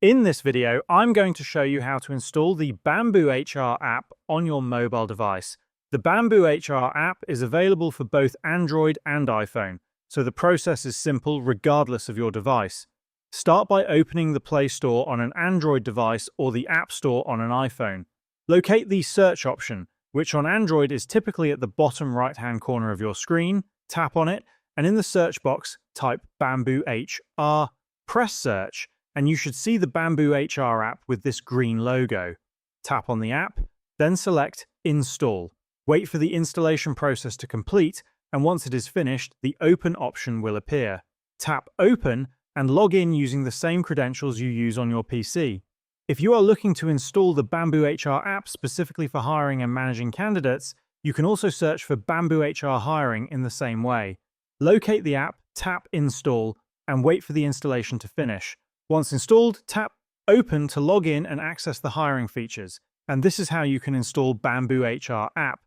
In this video, I'm going to show you how to install the BambooHR app on your mobile device. The BambooHR app is available for both Android and iPhone, so the process is simple regardless of your device. Start by opening the Play Store on an Android device or the App Store on an iPhone. Locate the search option, which on Android is typically at the bottom right-hand corner of your screen. Tap on it, and in the search box, type BambooHR, press search, and you should see the BambooHR app with this green logo. Tap on the app, then select Install. Wait for the installation process to complete, and once it is finished, the Open option will appear. Tap Open and log in using the same credentials you use on your PC. If you are looking to install the BambooHR app specifically for hiring and managing candidates, you can also search for BambooHR Hiring in the same way. Locate the app, tap Install, and wait for the installation to finish. Once installed, tap Open to log in and access the hiring features. And this is how you can install BambooHR app